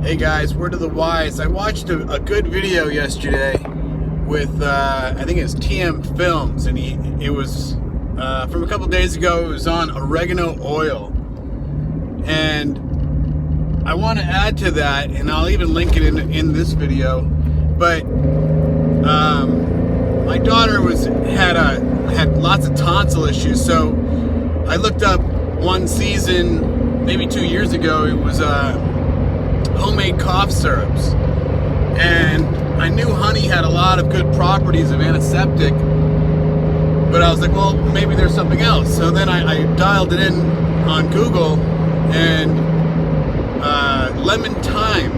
Hey guys, word of the wise. I watched a good video yesterday with, I think it's TM Films, and it was from a couple days ago. It was on oregano oil. And I want to add to that, and I'll even link it in this video, but my daughter had lots of tonsil issues, so I looked up one season, maybe 2 years ago. It was homemade cough syrups, and I knew honey had a lot of good properties of antiseptic, but I was like, well, maybe there's something else. So then I dialed it in on Google, and Lemon-Thyme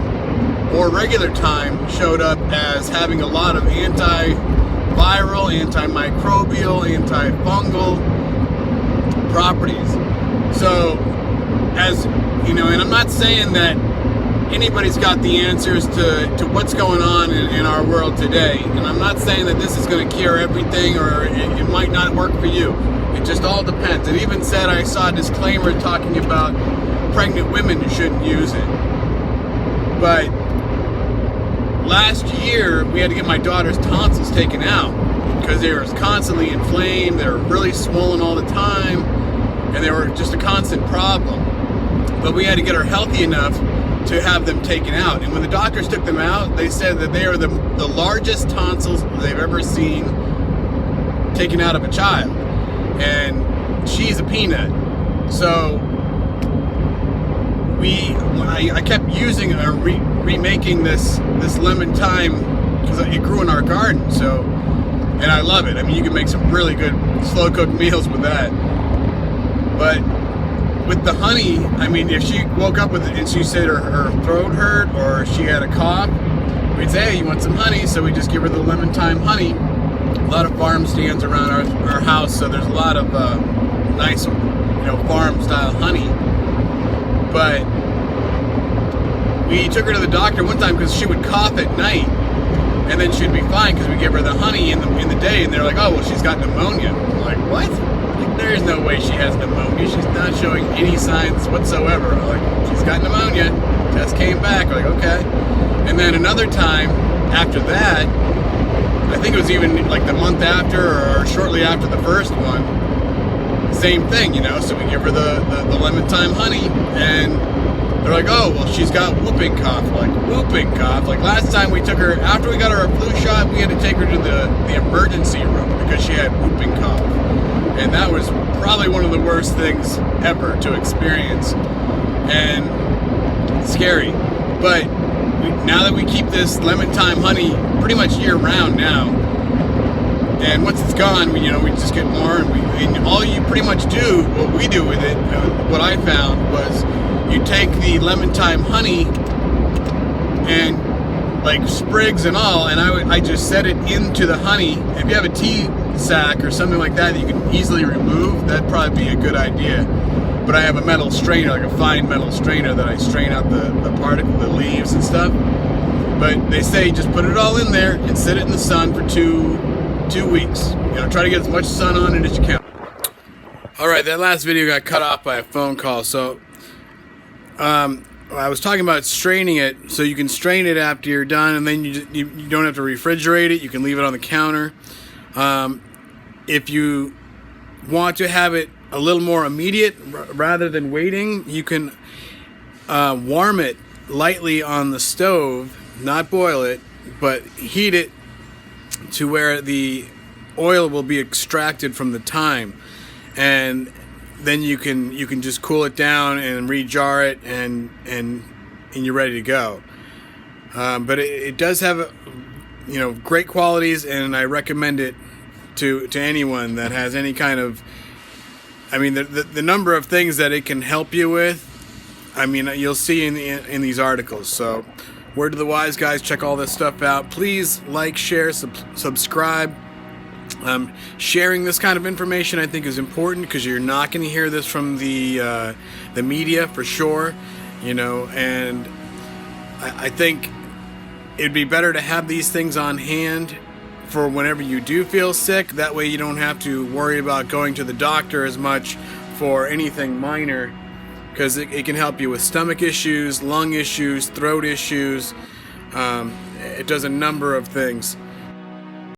or regular thyme showed up as having a lot of antiviral, antimicrobial, antifungal properties. So, as you know, and I'm not saying that anybody's got the answers to what's going on in our world today, and I'm not saying that this is going to cure everything, or it might not work for you. It just all depends. It even said, I saw a disclaimer talking about pregnant women who shouldn't use it. But last year we had to get my daughter's tonsils taken out because they were constantly inflamed, they were really swollen all the time, and they were just a constant problem. But we had to get her healthy enough to have them taken out. And when the doctors took them out, they said that they are the largest tonsils they've ever seen taken out of a child. And she's a peanut. So I kept using remaking this lemon-thyme because it grew in our garden. So, and I love it. I mean, you can make some really good slow cooked meals with that. But with the honey, I mean, if she woke up with it and she said her throat hurt or she had a cough, we'd say, hey, you want some honey? So we just give her the Lemon-Thyme Honey. A lot of farm stands around our house, so there's a lot of nice, farm style honey. But we took her to the doctor one time because she would cough at night, and then she'd be fine because we give her the honey in the day, and they're like, oh, well, she's got pneumonia. I'm like, what? There's no way she has pneumonia. She's not showing any signs whatsoever. Like, she's got pneumonia. Test came back. Like, okay. And then another time after that, I think it was even like the month after or shortly after the first one, same thing, so we give her the Lemon-Thyme Honey, and they're like, oh, well, she's got whooping cough. Like, whooping cough? Like, last time we took her, after we got her a flu shot, we had to take her to the emergency room because she had whooping cough. And that was probably one of the worst things ever to experience, and scary. But now that we keep this Lemon-Thyme Honey pretty much year round now, and once it's gone, we just get more, and all you pretty much do, what we do with it, what I found was you take the Lemon-Thyme Honey and like sprigs and all, and I just set it into the honey. If you have a tea sack or something like that you can easily remove, that'd probably be a good idea. But I have a metal strainer, like a fine metal strainer, that I strain out the particle, the leaves and stuff. But they say just put it all in there and sit it in the sun for two weeks. Try to get as much sun on it as you can. Alright, that last video got cut off by a phone call. So I was talking about straining it, so you can strain it after you're done, and then you don't have to refrigerate it. You can leave it on the counter. If you want to have it a little more immediate rather than waiting, you can warm it lightly on the stove, not boil it, but heat it to where the oil will be extracted from the thyme, and then you can just cool it down and re-jar it, and you're ready to go. But it does have great qualities, and I recommend it to anyone that has any kind of, the number of things that it can help you with, you'll see in these articles. So, word to the wise, guys, check all this stuff out. Please like, share, subscribe. Sharing this kind of information, I think, is important because you're not going to hear this from the media for sure, and I think it'd be better to have these things on hand for whenever you do feel sick. That way you don't have to worry about going to the doctor as much for anything minor because it can help you with stomach issues, lung issues, throat issues. It does a number of things.